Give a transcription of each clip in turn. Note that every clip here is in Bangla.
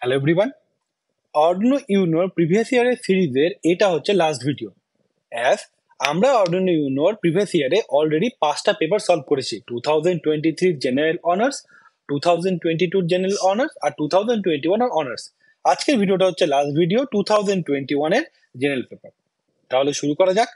হ্যালো এভরিওয়ান, অর্ডিনো ইউনোর প্রিভিয়াস ইয়ারের সিরিজের এটা হচ্ছে লাস্ট ভিডিও। অ্যাজ আমরা অর্ডিনো ইউনোর প্রিভিয়াস ইয়ারে অলরেডি 5টা পেপার সলভ করেছি, 2023 জেনারেল অনার্স, 2022 জেনারেল অনার্স আর 2021 অনার্স। আজকের ভিডিওটা হচ্ছে লাস্ট ভিডিও 2021 এর জেনারেল পেপার। তাহলে শুরু করা যাক।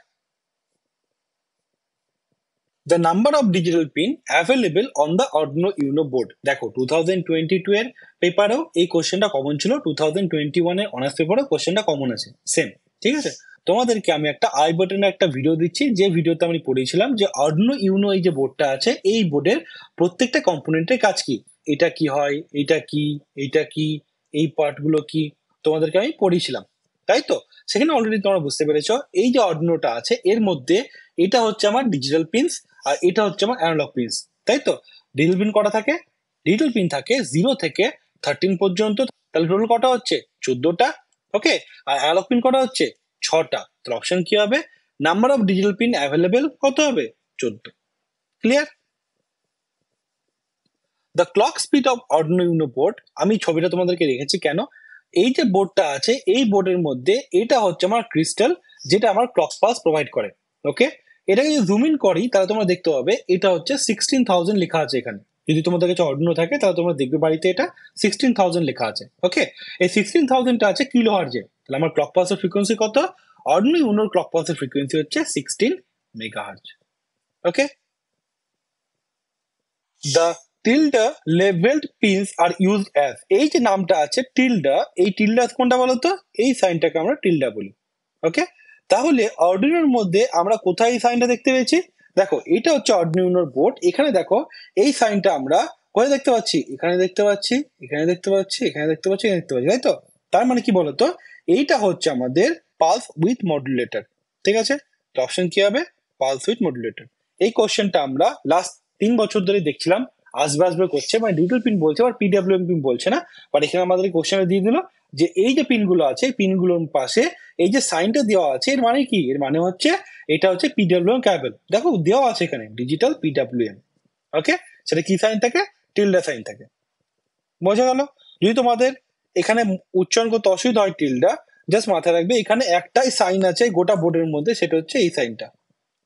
The number of digital pin available on the Arduino Uno board. দেখো 2022 এর পেপারেও এই কোশ্চেনটা কমন ছিল, 2021 এর অনার্স পেপারেও কোশ্চেনটা কমন আছে, সেম। ঠিক আছে, তোমাদেরকে আমি একটা আই বাটনে একটা ভিডিও দিচ্ছি, যে ভিডিওতে আমি পড়েছিলাম যে Arduino Uno এই যে বোর্ডটা আছে, এই বোর্ডের প্রত্যেকটা কম্পোনেন্টের কাজ কি, এটা কি হয়, এটা কি, এটা কি, এই পার্টগুলো কি, তোমাদেরকে আমি পড়িয়েছিলাম, তাই তো? সেখানে অলরেডি তোমরা বুঝতে পেরেছো এই যে অর্ডিনোটা আছে এর মধ্যে এটা হচ্ছে আমার ডিজিটাল পিনস আর এটা হচ্ছে আমার অ্যানালগ পিনস, তাই তো? ডিজিটাল পিন কটা থাকে? ডিজিটাল পিন থাকে 0 থেকে 13 পর্যন্ত, তাহলে টোটাল কটা হচ্ছে? 14টা। ওকে, আর অ্যানালগ পিন কটা হচ্ছে? 6টা। তাহলে অপশন কি হবে? Number of digital pin available কত হবে? 14। Clear? The clock speed of Arduino Uno board, আমি ছবিটা তোমাদেরকে রেখেছি কেন? এই যে বোর্ডটা আছে এই বোর্ডের মধ্যে এটা হচ্ছে আমার ক্রিস্টাল, যেটা আমার ক্লক পালস প্রোভাইড করে। ওকে, এটাকে যদি জুম ইন করি তাহলে তোমরা দেখতে পাবে এটা হচ্ছে 16,000 লেখা আছে এখানে। যদি তোমাদের কাছে অর্ডিনো থাকে তাহলে তোমরা দেখবে বাড়িতে এটা 16,000 লেখা আছে। ওকে, এই 16,000টা আছে কিলো হার্জে। তাহলে আমার ক্লক পালসের ফ্রিকোয়েন্সি কত? অর্ডিনো ইউনোর ক্লক পালসের ফ্রিকোয়েন্সি হচ্ছে 16 megahertz. Okay, the tilde levelled pins are used as, এই যে নামটা আছে টিল্ডা, এই টিল্ডা কোনটা বলতো? এই সাইনটাকে আমরা টিল্ডা বলি। ওকে, তাহলে অর্ডিনোর মধ্যে আমরা কোথায় এই সাইনটা দেখতে পেয়েছি? দেখো এটা হচ্ছে অর্ডিনোর বোর্ড, এখানে দেখো এই সাইনটা আমরা কোথায় দেখতে পাচ্ছি? এখানে দেখতে পাচ্ছি, এখানে দেখতে পাচ্ছি, এখানে দেখতে পাচ্ছি, এখানে দেখতে পাচ্ছি, তাই তো? তার মানে কি বলতো, এইটা হচ্ছে আমাদের পালস উইথ মডুলেটর। ঠিক আছে, তো অপশন কি হবে? Pulse with modulator. এই কোশ্চেনটা আমরা লাস্ট 3 বছর ধরে দেখছিলাম, আসবে আসবে করছে, মানে ডিজিটাল পিন বলছে আর পিডব্লিউএম পিন বলছে না, বাট এখানে আমাদের কোশ্চেনে দিয়ে দিল যে এই যে পিনগুলো আছে পিনগুলোর পাশে এই যে সাইনটা দেওয়া আছে, এর মানে কি? এর মানে হচ্ছে এটা হচ্ছে পিডব্লিউএম ক্যাবেল। দেখো দেওয়া আছে এখানে ডিজিটাল পিডব্লিউএম। ওকে, সেটা কি সাইন থাকে? টিল্ডা সাইন থাকে। বোঝা গেল? যদি তোমাদের এখানে উচ্চারণ করতে অসুবিধা হয় টিল্ডা, জাস্ট মাথায় রাখবে এখানে একটাই সাইন আছে গোটা বোর্ডের মধ্যে, সেটা হচ্ছে এই সাইনটা।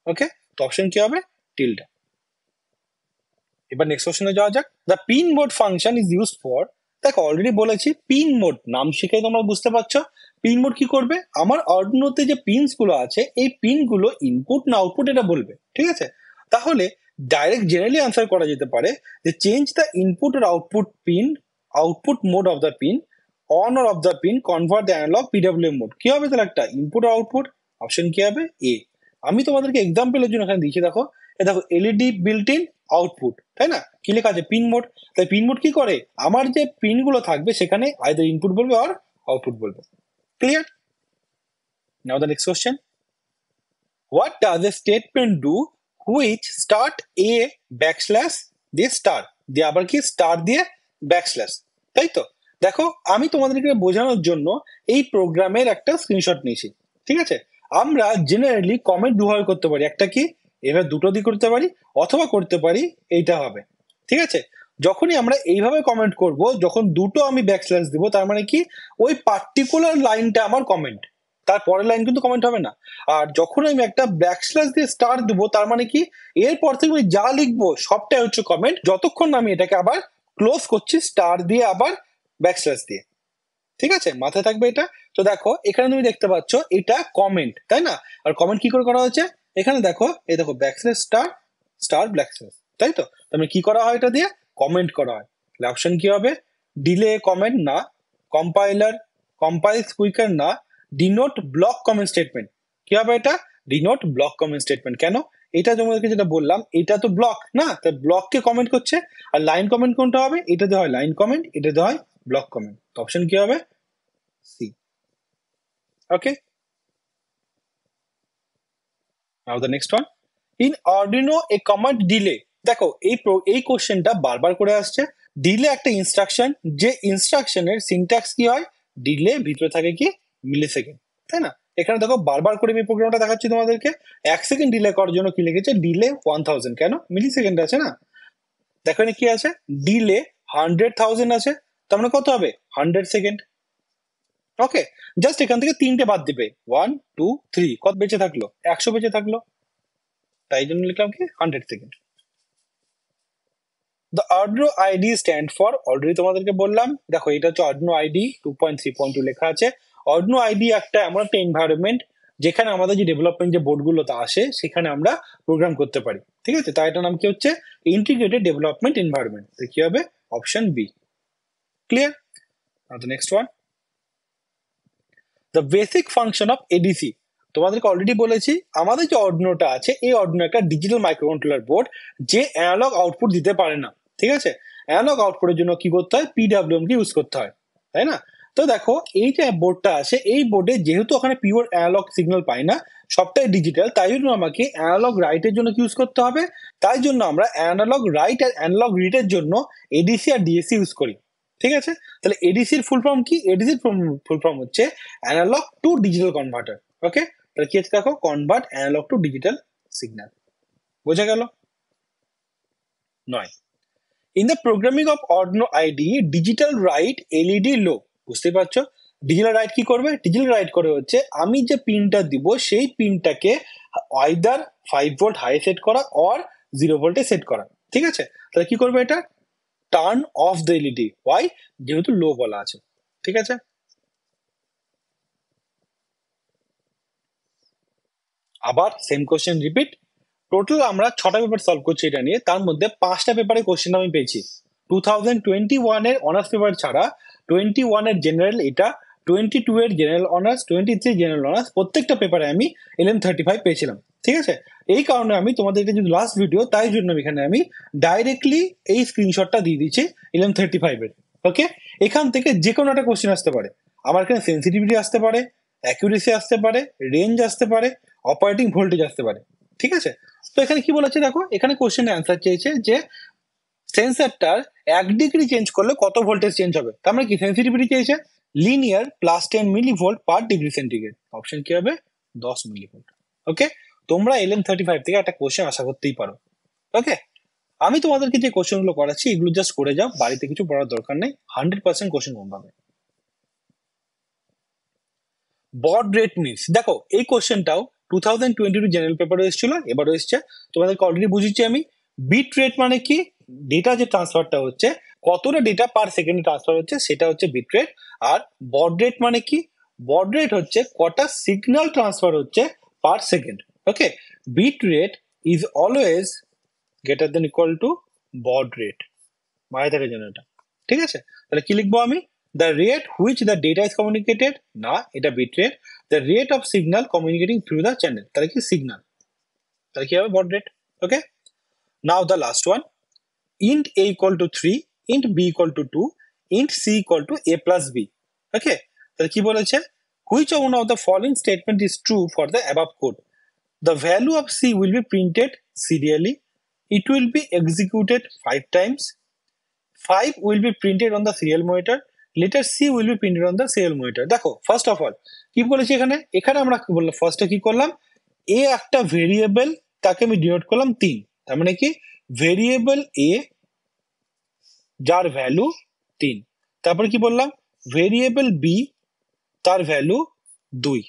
ওকে, তো অপশন কি হবে? টিল্ডা। এবার নেক্সট কোশ্চেনে যাওয়া যাক। The pin mode function is used for, দেখো অলরেডি বলেছি পিন মোড, নাম শিখে তোমরা বুঝতে পারছো পিন মোড কি করবে। আমার অর্ডিনোতে যে পিনস গুলো আছে এই পিন গুলো ইনপুট না আউটপুট এটা বলবে। ঠিক আছে, তাহলে ডাইরেক্ট জেনারেলি আনসার করা যেতে পারে যে চেঞ্জ দ্য ইনপুট আর output pin, output mode of the pin, on or off the pin, convert the analog PWM mode. কি হবে তাহলে একটা ইনপুট আর আউটপুট? অপশন কি হবে? এ। আমি তোমাদেরকে এক্সাম্পলের জন্য এখানে দিচ্ছি, দেখো এ দেখো এলইডি বিল্ট ইন আউটপুট, তাই না? কি লেখা আছে? Pin mode. তাই পিন মোড কি করে? আমার যে পিন গুলো থাকবে সেখানে আইদার ইনপুট বলবে আর আউটপুট বলবে। Clear? Now the next question. What does a statement do which start A backslash দিয়ে স্টার দিয়ে আবার কি স্টার দিয়ে ব্যাকস্ল্যাশ, তাই তো? দেখো আমি তোমাদেরকে বোঝানোর জন্য এই প্রোগ্রামের একটা স্ক্রিনশট নিয়েছি। ঠিক আছে, আমরা জেনারেলি কমেন্ট দুভাবে করতে পারি, একটা কি এবার দুটো দিয়ে করতে পারি, অথবা করতে পারি এইটা হবে। ঠিক আছে, যখনই আমরা এইভাবে কমেন্ট করব, যখন দুটো আমি ব্যাকস্ল্যাশ দিব তার মানে কি ওই পার্টিকুলার লাইনটা আমার কমেন্ট, তার পরের লাইন কিন্তু কমেন্ট হবে না। আর যখন আমি একটা ব্যাকস্ল্যাশ দিয়ে স্টার দেবো তার মানে কি এরপর থেকে আমি যা লিখবো সবটাই হচ্ছে কমেন্ট, যতক্ষণ না আমি এটাকে আবার ক্লোজ করছি স্টার দিয়ে আবার ব্যাকস্ল্যাশ দিয়ে। ঠিক আছে, মাথায় থাকবে এটা। তো দেখো এখানে তুমি দেখতে পাচ্ছ এটা কমেন্ট, তাই না? আর কমেন্ট কি করে করা হয়েছে? এখানে দেখো, এই দেখো ব্যাকস্ল্যাশ স্টার স্টার ব্যাকস্ল্যাশ, তাই তো? তাহলে কি করা হয়? এটা দিয়ে কমেন্ট করা হয়। তাহলে অপশন কি হবে? ডিলে কমেন্ট না, কম্পাইলার কম্পাইলস কুইকার না, ডিনোট ব্লক কমেন্ট স্টেটমেন্ট। কি হবে এটা? Denote block comment statement. কেন? এটা তোমাদেরকে যেটা বললাম এটা তো ব্লক না, তাই ব্লককে কমেন্ট করছে। আর লাইন কমেন্ট কোনটা হবে? এটাতে হয় লাইন কমেন্ট, এটাতে হয় ব্লক কমেন্ট। তো অপশন কি হবে? C. Okay, now the next one. In Arduino a command delay, দেখো এই কোশ্চেনটা বারবার করে আসছে। ডিলে একটা ইনস্ট্রাকশন, যে ইনস্ট্রাকশনের সিনট্যাক্স কি হয়? ডিলে ভিতরে থাকে কি মিলি সেকেন্ড, তাই না? এখানে দেখো বারবার করে আমি প্রোগ্রামটা দেখাচ্ছি তোমাদেরকে। 1 সেকেন্ড ডিলে করার জন্য কি লিখেছে? ডিলে 1000। কেন? মিলি সেকেন্ড আছে না। দেখো এখানে কি আছে? ডিলে 100,000 আছে, তার মানে কত হবে 100 সেকেন্ড। ওকে, জাস্ট এখান থেকে 3টে বাদ দিবে, 1 2 3, কত বেঁচে থাকলো 100 বেঁচে থাকলো, তাই জন্য লিখলাম কি 100 second. The Arduino ID stand for, already তোমাদেরকে বললাম, দেখো এটা হচ্ছে Arduino ID 2.3.2 লেখা আছে। Arduino ID একটা এমন একটা এনভায়রনমেন্ট যেখানে আমাদের যে ডেভেলপমেন্ট যে বোর্ডগুলোতে আসে সেখানে আমরা প্রোগ্রাম করতে পারি, ঠিক আছে? তাই এটার নাম কি হচ্ছে ইন্টিগ্রেটেড ডেভেলপমেন্ট এনভায়রনমেন্ট। তো কি হবে option B. Clear? Now the next one, the basic function of ADC. তোমাদেরকে অলরেডি বলেছি আমাদের যে অর্ডিনোটা আছে এই অর্ডিনো একটা ডিজিটাল মাইক্রোকন্ট্রোলার বোর্ড যে অ্যানালগ আউটপুট দিতে পারে না, ঠিক আছে? অ্যানালগ আউটপুটের জন্য কি করতে হয়, পিডাব্লিউএম কে ইউজ করতে হয়, তাই না? তো দেখো এই যে বোর্ডটা আছে এই বোর্ডে যেহেতু ওখানে পিওর অ্যানালগ সিগন্যাল পাই না, সবটাই ডিজিটাল, তাই জন্য আমাকে অ্যানালগ রাইটের জন্য কি ইউজ করতে হবে, তাই জন্য আমরা অ্যানালগ রাইট আর অ্যানালগ রিডের জন্য এডিসি আর ডিএসি ইউজ করি, ঠিক আছে? তাহলে এডিসির ফুল ফর্ম কি, এডিসির ফুল ফর্ম হচ্ছে analogue to digital converter. Okay, তাহলে কি আছে দেখো, convert analogue to digital signal. বোঝা গেল? নয়, in the programming of Arduino IDE digital write LED low. বুঝতে পারছো ডিজিটাল রাইট কি করবে, ডিজিটাল রাইট করে হচ্ছে আমি যে পিনটা দিব সেই পিনটাকে আইদার 5 ভোল্ট হাই সেট করা অর 0 ভোল্টে সেট করা, ঠিক আছে? তাহলে কি করবে এটা, turn off the LED, why, যেহেতু লো বলা আছে, ঠিক আছে? আবার সেম কোশ্চেন রিপিট। টোটাল আমরা 6টা পেপার সলভ করছি এটা নিয়ে, তার মধ্যে 5টা পেপারে কোশ্চেন আমি পেয়েছি। 2021 এর অনার্স পেপার ছাড়া 21 এর জেনারেল, এটা 22 এর জেনারেল অনার্স, 23 জেনারেল অনার্স, প্রত্যেকটা পেপারে আমি LM35 পেয়েছিলাম, ঠিক আছে? এই কারণে আমি তোমাদের এটা যদি লাস্ট ভিডিও, তাই জন্য এখানে আমি ডাইরেক্টলি এই স্ক্রিনশটটা দিয়ে দিচ্ছি LM35 এর। ওকে, এখান থেকে যে কোনো একটা কোশ্চেন আসতে পারে, আমার এখানে সেন্সিটিভিটি আসতে পারে, অ্যাকুরেসি আসতে পারে, রেঞ্জ আসতে পারে, অপারেটিং ভোল্টেজ আসতে পারে, ঠিক আছে? তো এখানে কি বলেছে দেখো, এখানে কোশ্চেনের অ্যান্সার চেয়েছে যে সেন্সরটার 1 ডিগ্রি চেঞ্জ করলে কত ভোল্টেজ চেঞ্জ হবে, তার মানে কি সেন্সিটিভিটি চেয়েছে লিনিয়ার +10 মিলিভোল্ট পার ডিগ্রি সেন্টিগ্রেড। অপশন কি হবে 10 মিলিভোল্ট। ওকে, তোমরা LM35 থেকে একটা কোশ্চেন আশা করতেই পারো। ওকে, আমি তোমাদেরকে যে কোশ্চেনগুলো করাচ্ছি এগুলো জাস্ট করে যাও, বাড়িতে কিছু পড়ার দরকার নেই, 100% কোশ্চেন কম পাবে। বড রেট মিনস, দেখো এই কোশ্চেনটাও 2022 জেনারেল পেপারে এসেছিল, এবারও এসছে, তোমাদেরকে অলরেডি বুঝিয়েছি আমি। বিট রেট মানে কি, ডেটা যে ট্রান্সফারটা হচ্ছে, কতটা ডেটা পার সেকেন্ডে ট্রান্সফার হচ্ছে সেটা হচ্ছে বিট রেট। আর বড রেট মানে কি, বড রেট হচ্ছে কটা সিগন্যাল ট্রান্সফার হচ্ছে per second. Okay, bit rate is always greater than equal to baud rate, মাথায় থাকে যেন এটা, ঠিক আছে? তাহলে কি লিখবো আমি, the rate which the data is communicated, না এটা bit rate, the rate of signal communicating through the channel, তাহলে কি সিগন্যাল, তাহলে কি হবে baud rate। Okay, now the last one, int a equal to 3, int b equal to 2, int c equal to a plus b। ওকে, তাহলে কি বলেছে, which one of the following statement is true for the above code, the value of c will be printed serially, it will be executed 5 times, 5 will be printed on the serial monitor, letter C will be printed on the serial monitor। দেখো ফার্স্ট অফ অল কি বলেছি এখানে, এখানে আমরা কি বললাম, ফার্স্টে কি করলাম, এ একটা ভেরিয়েবল, তাকে আমি ডিনোট করলাম 3, তার মানে কি ভেরিয়েবল এ যার ভ্যালু 3, তারপরে কি বললাম ভেরিয়েবল বি তার ভ্যালু 2,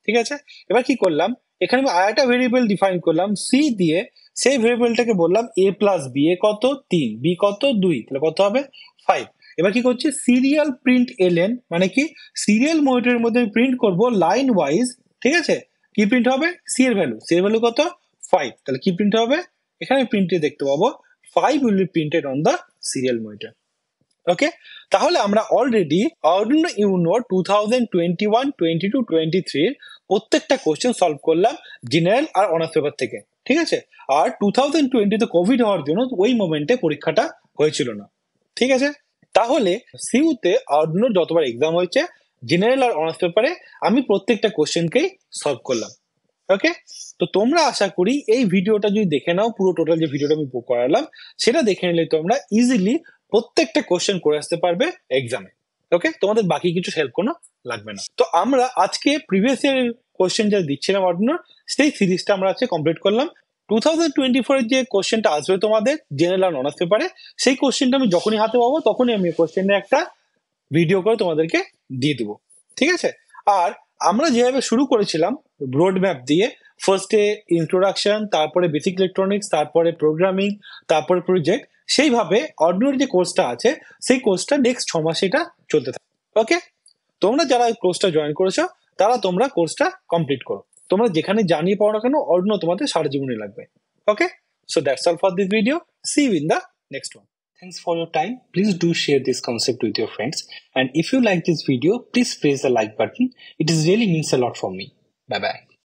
ঠিক আছে? এবার কি করলাম, এখানে আমি আরেকটা ভেরিয়েবল ডিফাইন করলাম সি দিয়ে, সেই ভেরিয়েবলটাকে বললাম এ প্লাস বি, এ কত 3, বি কত 2, তাহলে কত হবে 5। এবার কি করছি, সিরিয়াল প্রিন্ট এলএন মানে কি, সিরিয়াল মনিটরের মধ্যে আমি প্রিন্ট করব লাইন ওয়াইজ, ঠিক আছে? কি প্রিন্ট হবে, সি এর ভ্যালু, সি এর ভ্যালু কত 5, তাহলে কি প্রিন্ট হবে, এখানে প্রিন্টে দেখতে পাবো 5 will be printed on the serial monitor। ওকে, তাহলে আমরা অলরেডি Arduino Uno 2021, 22, 23 প্রত্যেকটা কোশ্চেন সলভ করলাম জেনারেল আর অনার্স পেপার থেকে, ঠিক আছে? আর 2020 তে কোভিড হওয়ার জন্য ওই মোমেন্টে পরীক্ষাটা হয়েছিল না, ঠিক আছে? তাহলে সিইউতে Arduino যতবার এক্সাম হয়েছে জেনারেল আর অনার্স পেপারে আমি প্রত্যেকটা কোশ্চেনকেই সলভ করলাম। ওকে, তো তোমরা আশা করি এই ভিডিওটা যদি দেখে নাও, পুরো টোটাল যে ভিডিওটা আমি করালাম সেটা দেখে নিলে তোমরা ইজিলি প্রত্যেকটা কোশ্চেন করে আসতে পারবে এক্সামে। ওকে, তোমাদের বাকি কিছু হেল্প কোনো লাগবে না। তো আমরা আজকে প্রিভিয়াস ইয়ার কোশ্চেন যা দিচ্ছিলাম Arduino, সেই সিরিজটা আমরা আজকে কমপ্লিট করলাম। 2024 এর যে কোশ্চেনটা আসবে তোমাদের জেনারেল আর অনার্স পেপারে, সেই কোশ্চেনটা আমি যখনই হাতে পাবো তখনই আমি কোশ্চেনের একটা ভিডিও করে তোমাদেরকে দিয়ে দিব, ঠিক আছে? আর আমরা যেভাবে শুরু করেছিলাম রোড ম্যাপ দিয়ে, ফার্স্টে ইন্ট্রোডাকশন, তারপরে বেসিক ইলেকট্রনিক্স, তারপরে প্রোগ্রামিং, তারপরে প্রজেক্ট, সেইভাবে অর্ডিনোর যে কোর্সটা আছে সেই কোর্সটা নেক্সট 6 মাসে এটা চলতে থাকে। ওকে, তোমরা যারা কোর্সটা জয়েন করেছো তারা তোমরা কোর্সটা কমপ্লিট করো। তোমরা যেখানে জানিয়ে পাও না কেন অর্ডিনো তোমাদের সারা জীবনে লাগবে। ওকে, so that's all for this video. See you in the next one. Thanks for your time. Please do share this concept with your friends. And if you like this video, please press the like button. It is really means a lot for me. Bye bye.